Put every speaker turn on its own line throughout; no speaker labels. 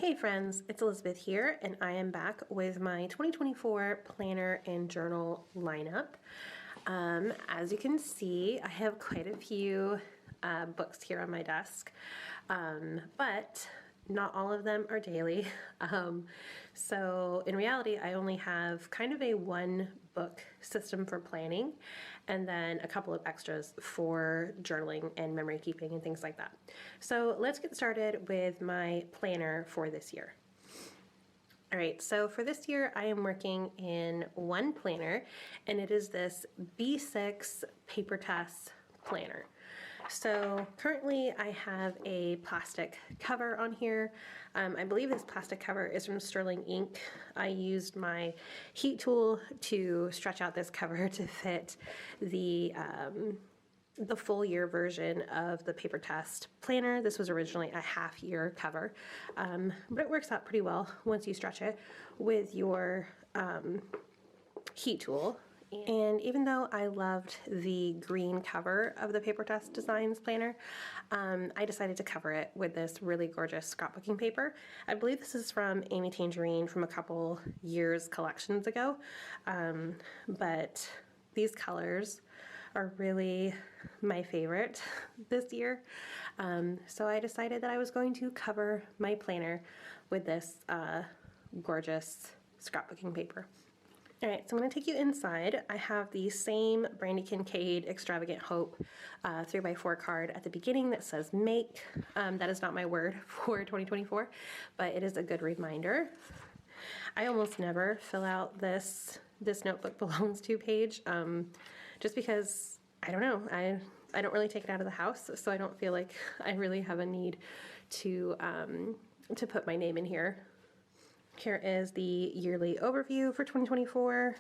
Hey friends, it's Elizabeth here, and I am back with my 2024 planner and journal lineup. As you can see, I have quite a few books here on my desk, but not all of them are daily. So in reality, I only have kind of a one book system for planning and then a couple of extras for journaling and memory keeping and things like that. So let's get started with my planner for this year. All right, so for this year, I am working in one planner, and it is this B6 Papertess Planner. So currently I have a plastic cover on here. I believe this plastic cover is from Sterling Ink. I used my heat tool to stretch out this cover to fit the full year version of the Papertess Planner. This was originally a half year cover, but it works out pretty well once you stretch it with your heat tool. And even though I loved the green cover of the Papertess Designs planner, I decided to cover it with this really gorgeous scrapbooking paper. I believe this is from Amy Tangerine from a couple years collections ago, but these colors are really my favorite this year. So I decided that I was going to cover my planner with this gorgeous scrapbooking paper. All right, so I'm going to take you inside. I have the same Brandy Kincaid Extravagant Hope 3x4 card at the beginning that says make. That is not my word for 2024, but it is a good reminder. I almost never fill out this notebook belongs to page, just because, I don't know, I don't really take it out of the house, so I don't feel like I really have a need to put my name in here. Here is the yearly overview for 2024.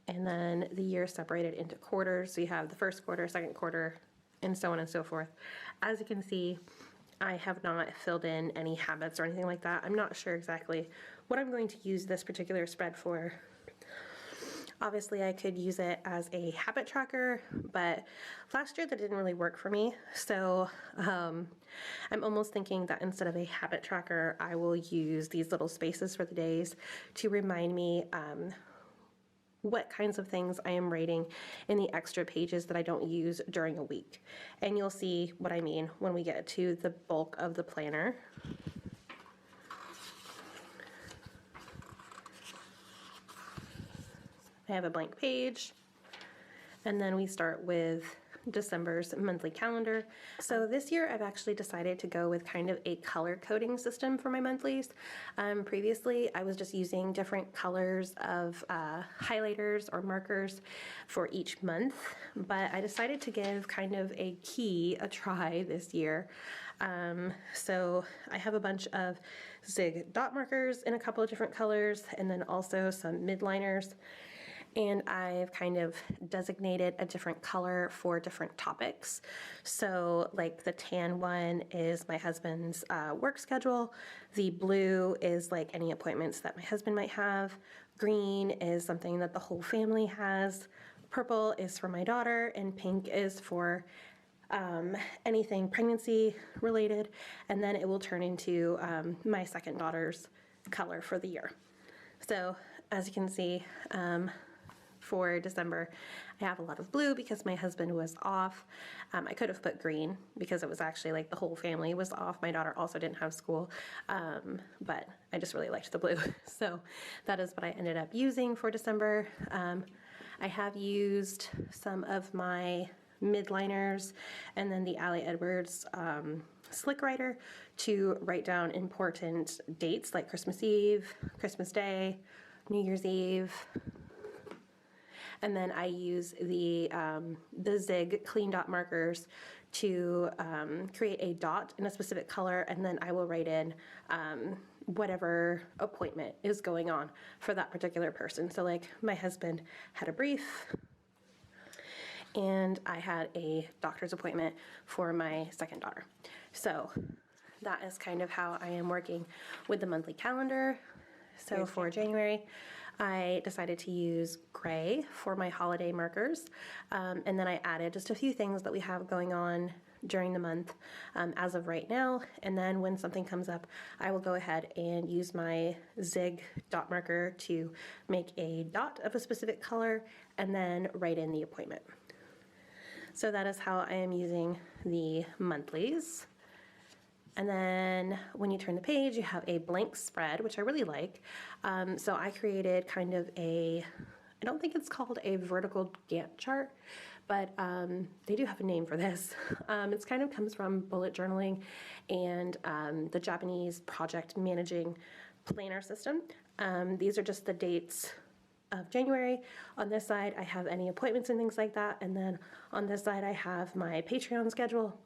And then the year separated into quarters. So you have the first quarter, second quarter, and so on and so forth. As you can see, I have not filled in any habits or anything like that. I'm not sure exactly what I'm going to use this particular spread for. Obviously, I could use it as a habit tracker, but last year that didn't really work for me. So I'm almost thinking that instead of a habit tracker, I will use these little spaces for the days to remind me what kinds of things I am writing in the extra pages that I don't use during a week. And you'll see what I mean when we get to the bulk of the planner. I have a blank page, and then we start with December's monthly calendar. So this year I've actually decided to go with kind of a color coding system for my monthlies. Previously I was just using different colors of highlighters or markers for each month, but I decided to give kind of a key a try this year. So I have a bunch of zig dot markers in a couple of different colors, and then also some midliners. And I've kind of designated a different color for different topics. So like the tan one is my husband's work schedule. The blue is like any appointments that my husband might have. Green is something that the whole family has. Purple is for my daughter, and pink is for anything pregnancy related. And then it will turn into my second daughter's color for the year. So as you can see, for December, I have a lot of blue because my husband was off. I could have put green because it was actually like the whole family was off. My daughter also didn't have school, but I just really liked the blue. So that is what I ended up using for December. I have used some of my midliners and then the Allie Edwards Slick Writer to write down important dates like Christmas Eve, Christmas Day, New Year's Eve. And then I use the Zig clean dot markers to create a dot in a specific color, and then I will write in whatever appointment is going on for that particular person. So like my husband had a brief, and I had a doctor's appointment for my second daughter. So that is kind of how I am working with the monthly calendar. So for January, I decided to use gray for my holiday markers, and then I added just a few things that we have going on during the month as of right now, and then when something comes up, I will go ahead and use my Zig dot marker to make a dot of a specific color and then write in the appointment. So that is how I am using the monthlies. And then when you turn the page, you have a blank spread, which I really like. So I created kind of I don't think it's called a vertical Gantt chart, but they do have a name for this. It kind of comes from bullet journaling and the Japanese project managing planner system. These are just the dates of January. On this side, I have any appointments and things like that. And then on this side, I have my Patreon schedule.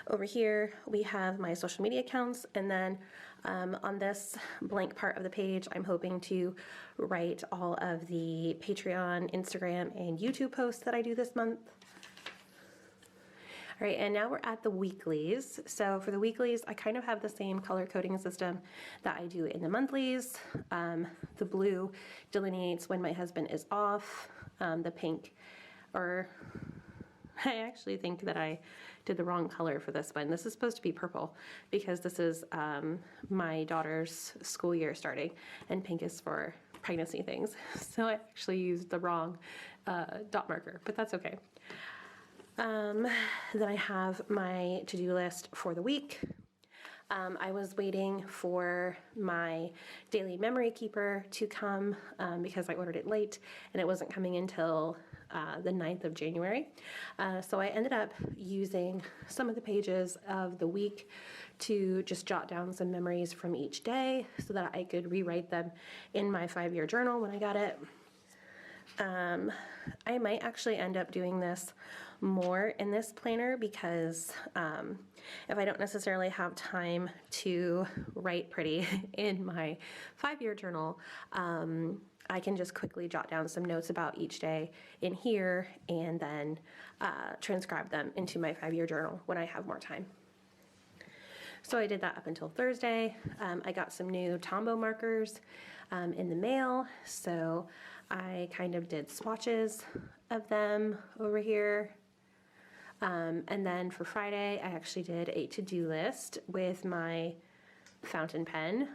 Over here, we have my social media accounts, and then on this blank part of the page, I'm hoping to write all of the Patreon, Instagram, and YouTube posts that I do this month. All right, and now we're at the weeklies. So for the weeklies, I kind of have the same color coding system that I do in the monthlies. The blue delineates when my husband is off, the pink, or I actually think that I did the wrong color for this one. This is supposed to be purple because this is my daughter's school year starting, and pink is for pregnancy things. So I actually used the wrong dot marker, but that's okay. Then I have my to-do list for the week. I was waiting for my daily memory keeper to come because I ordered it late and it wasn't coming until the 9th of January. So I ended up using some of the pages of the week to just jot down some memories from each day so that I could rewrite them in my 5-year journal when I got it. I might actually end up doing this more in this planner because if I don't necessarily have time to write pretty in my 5-year journal, I can just quickly jot down some notes about each day in here and then transcribe them into my 5-year journal when I have more time. So I did that up until Thursday. I got some new Tombow markers in the mail, so I kind of did swatches of them over here. And then for Friday, I actually did a to-do list with my fountain pen.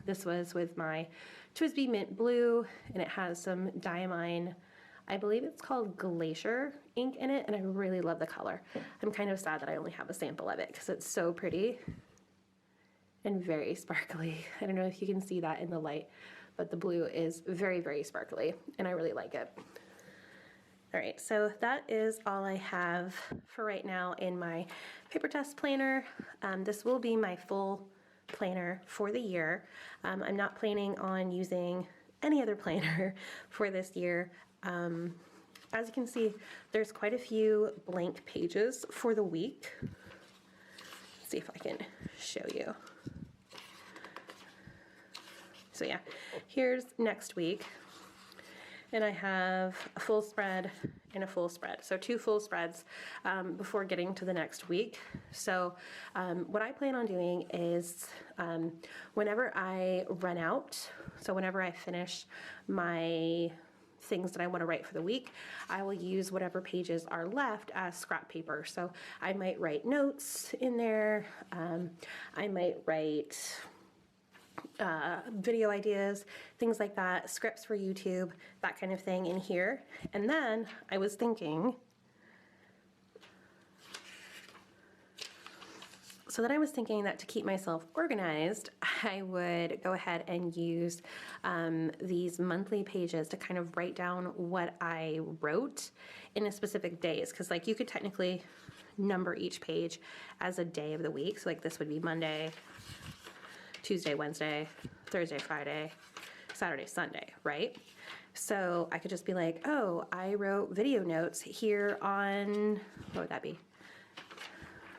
This was with my TWSBI Mint Blue, and it has some Diamine, I believe it's called Glacier ink in it, and I really love the color. I'm kind of sad that I only have a sample of it because it's so pretty and very sparkly. I don't know if you can see that in the light, but the blue is very, very sparkly, and I really like it. All right, so that is all I have for right now in my Papertess Planner. This will be my full planner for the year. I'm not planning on using any other planner for this year. As you can see, there's quite a few blank pages for the week. Let's see if I can show you. So yeah, here's next week. And I have a full spread and a full spread. So 2 full spreads before getting to the next week. So what I plan on doing is whenever I run out, so whenever I finish my things that I want to write for the week, I will use whatever pages are left as scrap paper. So I might write notes in there. I might write video ideas, things like that, scripts for YouTube, that kind of thing in here. And then I was thinking, that to keep myself organized, I would go ahead and use these monthly pages to kind of write down what I wrote in a specific days. Because like you could technically number each page as a day of the week. So like this would be Monday, Tuesday, Wednesday, Thursday, Friday, Saturday, Sunday, right? So I could just be like, oh, I wrote video notes here on, what would that be?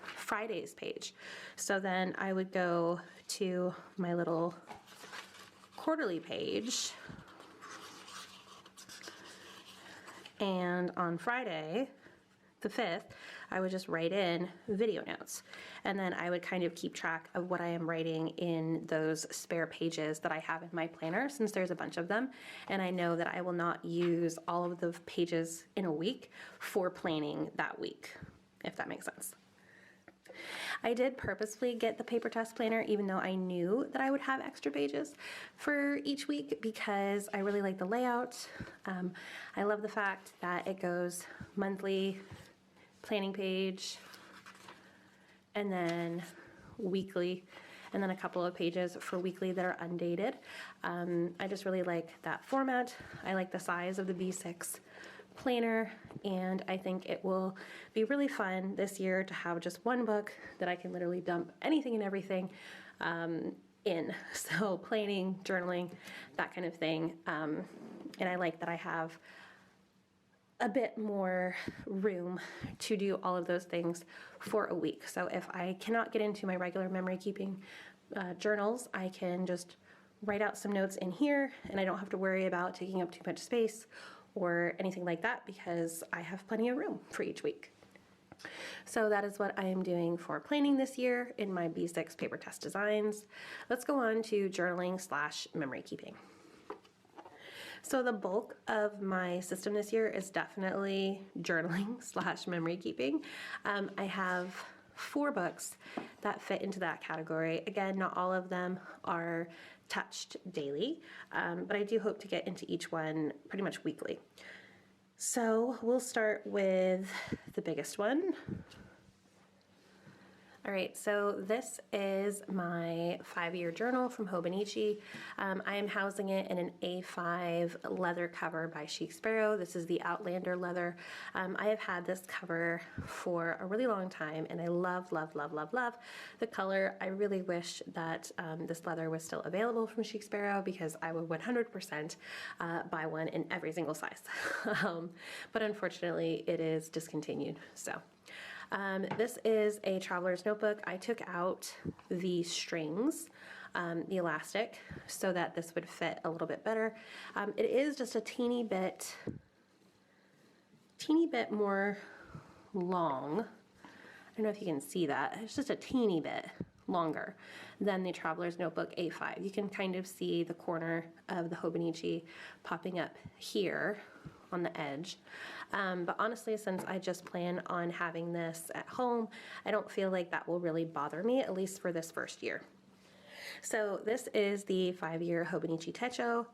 Friday's page. So then I would go to my little quarterly page, and on Friday, the 5th, I would just write in video notes. And then I would kind of keep track of what I am writing in those spare pages that I have in my planner, since there's a bunch of them. And I know that I will not use all of the pages in a week for planning that week. if that makes sense. I did purposefully get the Papertess Planner even though I knew that I would have extra pages for each week because I really like the layout. I love the fact that it goes monthly, planning page, and then weekly, and then a couple of pages for weekly that are undated. I just really like that format. I like the size of the B6 planner, and I think it will be really fun this year to have just one book that I can literally dump anything and everything in. So planning, journaling, that kind of thing. And I like that I have a bit more room to do all of those things for a week. So if I cannot get into my regular memory keeping journals, I can just write out some notes in here, and I don't have to worry about taking up too much space or anything like that because I have plenty of room for each week. So that is what I am doing for planning this year in my B6 Papertess designs. Let's go on to journaling / memory keeping. So the bulk of my system this year is definitely journaling / memory keeping. I have 4 books that fit into that category. Again, not all of them are touched daily, but I do hope to get into each one pretty much weekly. So we'll start with the biggest one. All right, so this is my 5-year journal from Hobonichi. I am housing it in an A5 leather cover by Chic Sparrow. This is the Outlander leather. I have had this cover for a really long time, and I love, love, love, love, love the color. I really wish that this leather was still available from Chic Sparrow because I would 100% buy one in every single size. But unfortunately, it is discontinued, so. This is a traveler's notebook. I took out the strings, the elastic, so that this would fit a little bit better. It is just a teeny bit more long. I don't know if you can see that. It's just a teeny bit longer than the traveler's notebook A5. You can kind of see the corner of the Hobonichi popping up here on the edge. But honestly, since I just plan on having this at home, I don't feel like that will really bother me, at least for this first year. So this is the 5-year Hobonichi Techo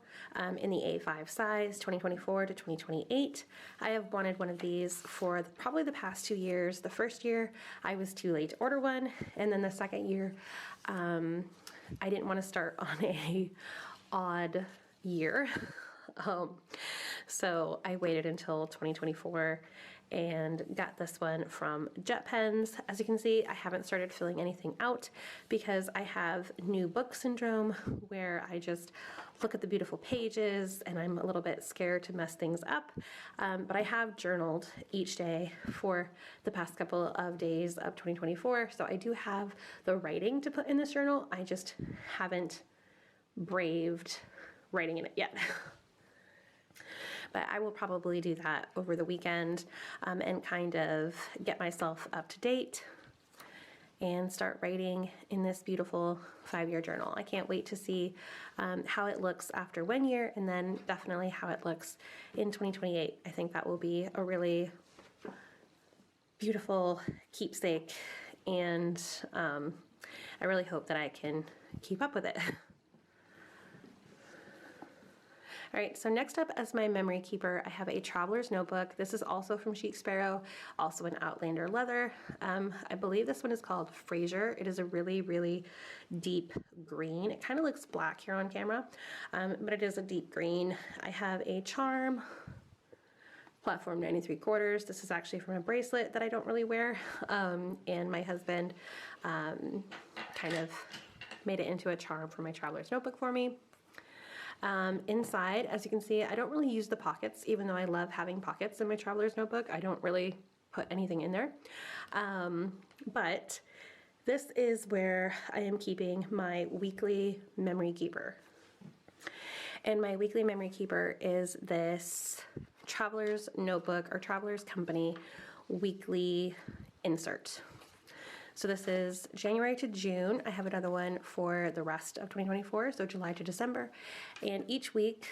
in the A5 size, 2024 to 2028. I have wanted one of these for probably the past 2 years. The first year, I was too late to order one, and then the second year, I didn't want to start on a odd year. So I waited until 2024 and got this one from Jet Pens. As you can see, I haven't started filling anything out because I have new book syndrome where I just look at the beautiful pages and I'm a little bit scared to mess things up. But I have journaled each day for the past couple of days of 2024. So I do have the writing to put in this journal. I just haven't braved writing in it yet. But I will probably do that over the weekend and kind of get myself up to date and start writing in this beautiful 5-year journal. I can't wait to see how it looks after 1 year and then definitely how it looks in 2028. I think that will be a really beautiful keepsake, and I really hope that I can keep up with it. All right, so next up as my memory keeper, I have a traveler's notebook. This is also from Chic Sparrow, also an Outlander leather. I believe this one is called Fraser. It is a really, really deep green. It kind of looks black here on camera, but it is a deep green. I have a charm, platform 93/4. This is actually from a bracelet that I don't really wear, and my husband kind of made it into a charm for my traveler's notebook for me. Inside, as you can see, I don't really use the pockets, even though I love having pockets in my traveler's notebook. I don't really put anything in there. But this is where I am keeping my weekly memory keeper. And my weekly memory keeper is this traveler's notebook or traveler's company weekly insert. So this is January to June. I have another one for the rest of 2024, so July to December. And each week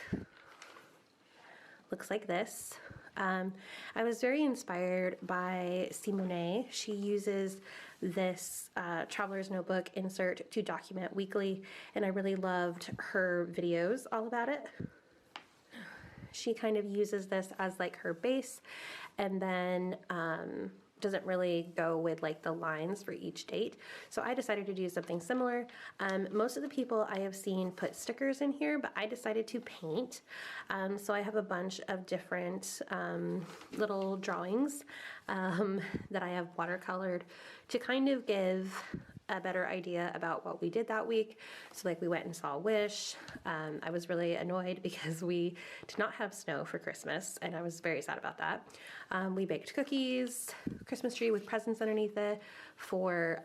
looks like this. I was very inspired by Simone. She uses this traveler's notebook insert to document weekly, and I really loved her videos all about it. She kind of uses this as like her base, and then doesn't really go with like the lines for each date. So I decided to do something similar. Most of the people I have seen put stickers in here, but I decided to paint. So I have a bunch of different little drawings that I have watercolored to kind of give a better idea about what we did that week. So like we went and saw Wish. I was really annoyed because we did not have snow for Christmas, and I was very sad about that. We baked cookies, Christmas tree with presents underneath it for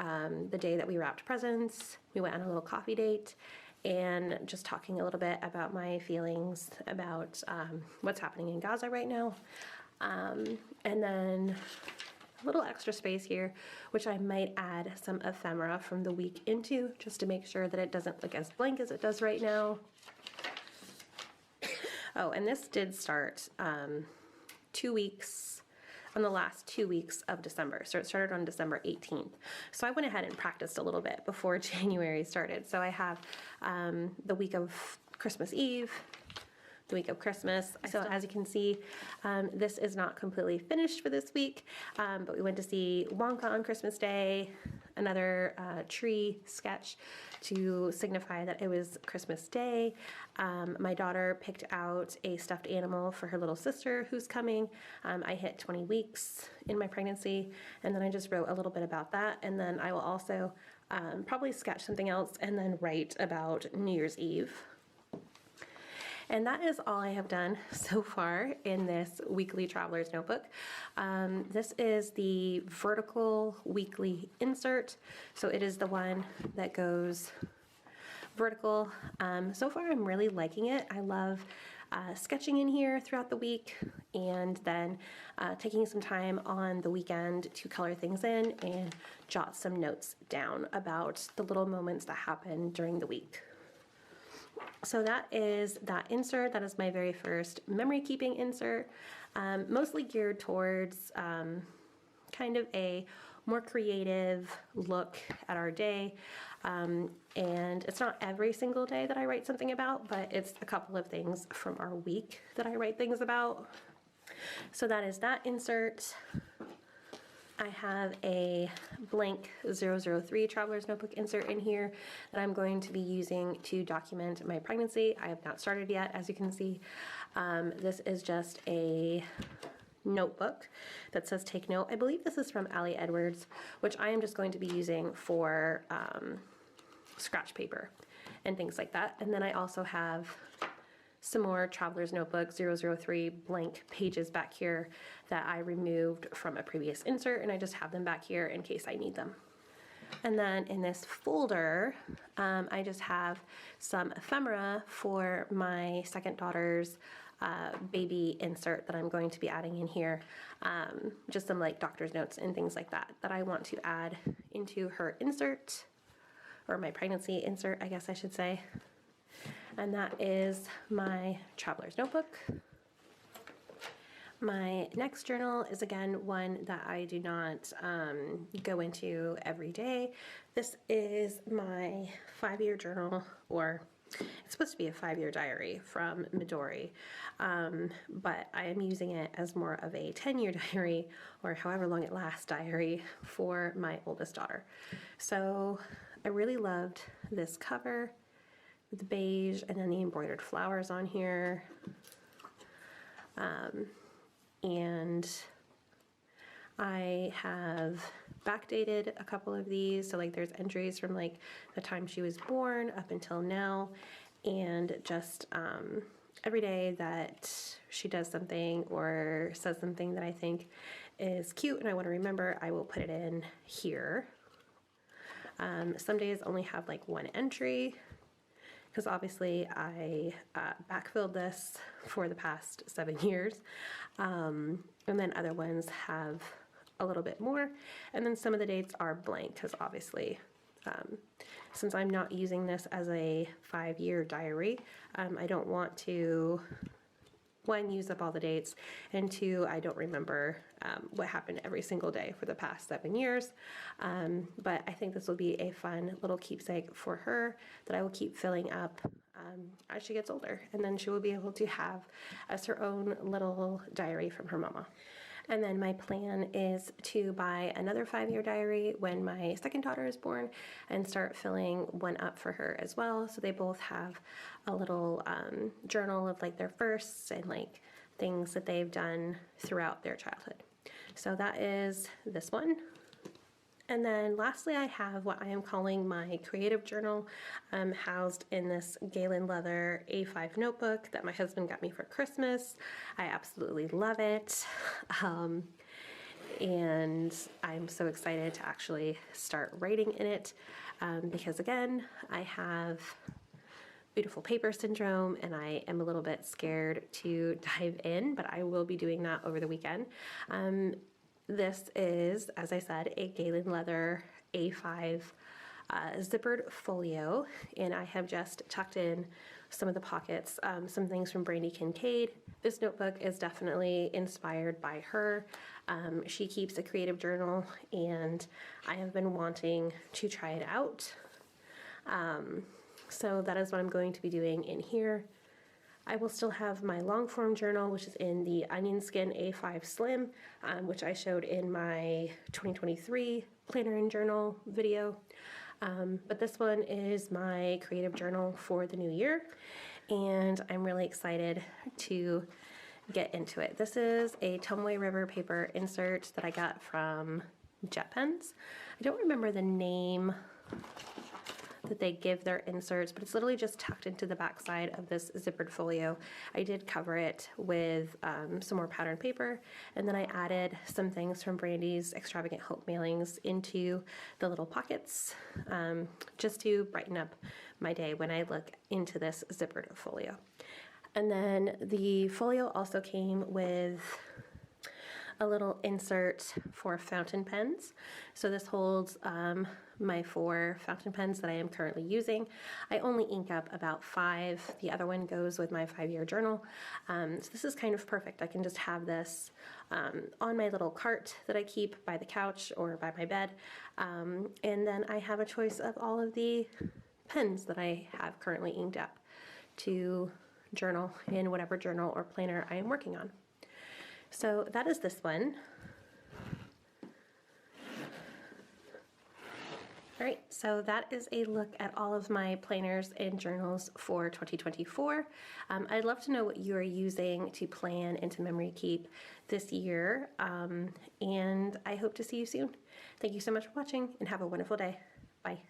the day that we wrapped presents. We went on a little coffee date, and just talking a little bit about my feelings about what's happening in Gaza right now. And then a little extra space here, which I might add some ephemera from the week into, just to make sure that it doesn't look as blank as it does right now. Oh, and this did start 2 weeks, on the last 2 weeks of December. So it started on December 18th. So I went ahead and practiced a little bit before January started. So I have the week of Christmas Eve, the week of Christmas. So as you can see, this is not completely finished for this week, but we went to see Wonka on Christmas Day, another tree sketch to signify that it was Christmas Day. My daughter picked out a stuffed animal for her little sister who's coming. I hit 20 weeks in my pregnancy, and then I just wrote a little bit about that, and then I will also probably sketch something else and then write about New Year's Eve. And that is all I have done so far in this weekly traveler's notebook. This is the vertical weekly insert. So it is the one that goes vertical. So far I'm really liking it. I love sketching in here throughout the week, and then taking some time on the weekend to color things in and jot some notes down about the little moments that happen during the week. So that is that insert. That is my very first memory keeping insert, mostly geared towards kind of a more creative look at our day. And it's not every single day that I write something about, but it's a couple of things from our week that I write things about. So that is that insert. I have a blank 003 Traveler's Notebook insert in here that I'm going to be using to document my pregnancy. I have not started yet, as you can see. This is just a notebook that says take note. I believe this is from Ali Edwards, which I am just going to be using for scratch paper and things like that. And then I also have some more Traveler's Notebook 003 blank pages back here that I removed from a previous insert, and I just have them back here in case I need them. And then in this folder, I just have some ephemera for my second daughter's baby insert that I'm going to be adding in here. Just some like doctor's notes and things like that that I want to add into her insert, or my pregnancy insert, I guess I should say. And that is my Traveler's Notebook. My next journal is again one that I do not go into every day. This is my 5-year journal, or it's supposed to be a 5-year diary from Midori, but I am using it as more of a 10-year diary, or however long it lasts diary, for my oldest daughter. So I really loved this cover with the beige and then the embroidered flowers on here. And I have backdated a couple of these, so like there's entries from like the time she was born up until now, and just every day that she does something or says something that I think is cute and I want to remember, I will put it in here. Some days only have like one entry, because obviously I backfilled this for the past 7 years, and then other ones have a little bit more, and then some of the dates are blank, because obviously since I'm not using this as a 5-year diary, I don't want to one, use up all the dates, and two, I don't remember what happened every single day for the past 7 years. But I think this will be a fun little keepsake for her that I will keep filling up as she gets older. And then she will be able to have as her own little diary from her mama. And then my plan is to buy another 5-year diary when my second daughter is born and start filling one up for her as well. So they both have a little journal of like their firsts and like things that they've done throughout their childhood. So that is this one. And then lastly, I have what I am calling my creative journal, housed in this Galen leather A5 notebook that my husband got me for Christmas. I absolutely love it. And I'm so excited to actually start writing in it because again, I have beautiful paper syndrome and I am a little bit scared to dive in, but I will be doing that over the weekend. This is, as I said, a Galen leather A5 zippered folio, and I have just tucked in some of the pockets, some things from Brandy Kincaid. This notebook is definitely inspired by her. She keeps a creative journal, and I have been wanting to try it out. So that is what I'm going to be doing in here. I will still have my long form journal, which is in the Onion Skin A5 Slim, which I showed in my 2023 planner and journal video. But this one is my creative journal for the new year, and I'm really excited to get into it. This is a Tomoe River paper insert that I got from Jet Pens. I don't remember the name that they give their inserts, but it's literally just tucked into the back side of this zippered folio. I did cover it with some more pattern paper, and then I added some things from Brandy's Extravagant Hope mailings into the little pockets, just to brighten up my day when I look into this zippered folio. And then the folio also came with a little insert for fountain pens. So this holds my 4 fountain pens that I am currently using. I only ink up about 5. The other one goes with my 5-year journal. So this is kind of perfect. I can just have this on my little cart that I keep by the couch or by my bed. And then I have a choice of all of the pens that I have currently inked up to journal in whatever journal or planner I am working on. So that is this one. All right, so that is a look at all of my planners and journals for 2024. I'd love to know what you are using to plan and to memory keep this year, and I hope to see you soon. Thank you so much for watching, and have a wonderful day. Bye.